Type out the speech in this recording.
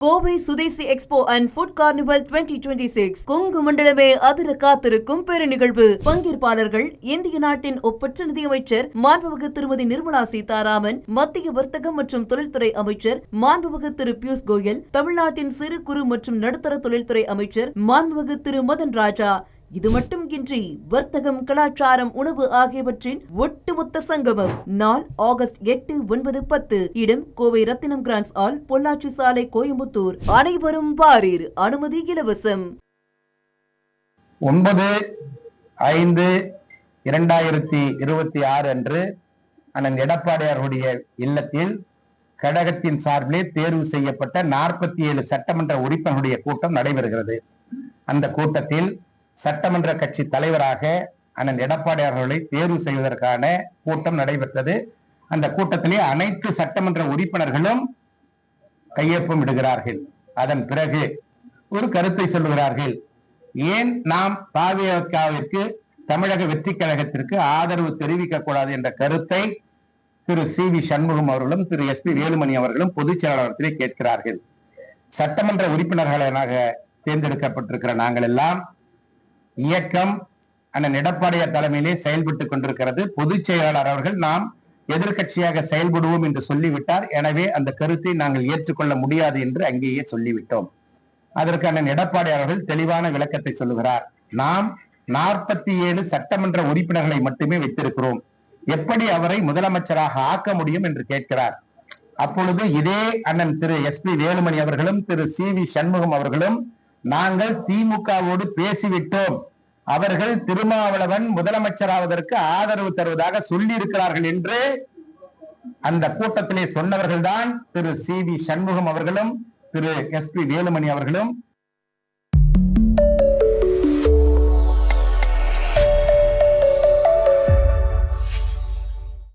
Kovai Swadeshi expo and food carnival 2026 Kongu மண்டலமே அதிர காத்திருக்கும் பெருநிகழ்வு. பங்கேற்பாளர்கள் இந்திய நாட்டின் ஒப்பற்ற நிதியமைச்சர் மாண்புமிகு திருமதி நிர்மலா சீதாராமன், மத்திய வர்த்தகம் மற்றும் தொழில்துறை அமைச்சர் மாண்புமிகு திரு பியூஷ் கோயல், தமிழ்நாட்டின் சிறு குறு மற்றும் நடுத்தர தொழில்துறை அமைச்சர் மாண்புமிகு திரு மதன் ராஜா. இது மட்டுமின்றி வர்த்தகம், கலாச்சாரம், உணவு ஆகியவற்றின் ஒட்டுமொத்த சங்கமம். நாள் ஆகஸ்ட் 8, 9, 10. இடம் கோவை ரத்தினம் கிராண்ட்ஸ் ஹால், பொள்ளாச்சி சாலை, கோயம்புத்தூர். அனைவரும் வாரீர். அனுமதி இலவசம். 9/5/2026 அன்று அண்ணன் எடப்பாடியாருடைய இல்லத்தில் கழகத்தின் சார்பிலே தேர்வு செய்யப்பட்ட 47 சட்டமன்ற உறுப்பினர்களுடைய கூட்டம் நடைபெறுகிறது. அந்த கூட்டத்தில் சட்டமன்ற கட்சி தலைவராக அண்ணன் எடப்பாடியார் அவர்களை தேர்வு செய்வதற்கான கூட்டம் நடைபெற்றது. அந்த கூட்டத்திலே அனைத்து சட்டமன்ற உறுப்பினர்களும் கையொப்பம் இடுகிறார்கள். அதன் பிறகு ஒரு கருத்தை சொல்லுகிறார்கள். ஏன் நாம் தாவேவிற்கு, தமிழக வெற்றி கழகத்திற்கு ஆதரவு தெரிவிக்க கூடாது என்ற கருத்தை திரு சி.வி. சண்முகம் அவர்களும் திரு எஸ்.பி. வேலுமணி அவர்களும் பொதுச் செயலாளர்களே கேட்கிறார்கள். சட்டமன்ற உறுப்பினர்களாக தேர்ந்தெடுக்கப்பட்டிருக்கிற நாங்கள் எல்லாம் இயக்கம் அண்ணன் எடப்பாடியார் தலைமையிலே செயல்பட்டுக் கொண்டிருக்கிறது. பொதுச் செயலாளர் அவர்கள் நாம் எதிர்கட்சியாக செயல்படுவோம் என்று சொல்லிவிட்டார். எனவே அந்த கருத்தை நாங்கள் ஏற்றுக்கொள்ள முடியாது என்று அங்கேயே சொல்லிவிட்டோம். அதற்கு அண்ணன் எடப்பாடியார் அவர்கள் தெளிவான விளக்கத்தை சொல்லுகிறார். நாம் 47 சட்டமன்ற உறுப்பினர்களை மட்டுமே வைத்திருக்கிறோம், எப்படி அவரை முதலமைச்சராக ஆக்க முடியும் என்று கேட்கிறார். அப்பொழுது இதே அண்ணன் திரு எஸ்.பி. வேலுமணி அவர்களும் திரு சி.வி. சண்முகம் அவர்களும், நாங்கள் திமுகவோடு பேசிவிட்டோம், அவர்கள் திருமாவளவன் முதலமைச்சராவதற்கு ஆதரவு தருவதாக சொல்லி இருக்கிறார்கள் என்று அந்த கூட்டத்திலே சொன்னவர்கள் தான் திரு சி.வி. சண்முகம் அவர்களும் திரு எஸ்.பி. வேலுமணி அவர்களும்.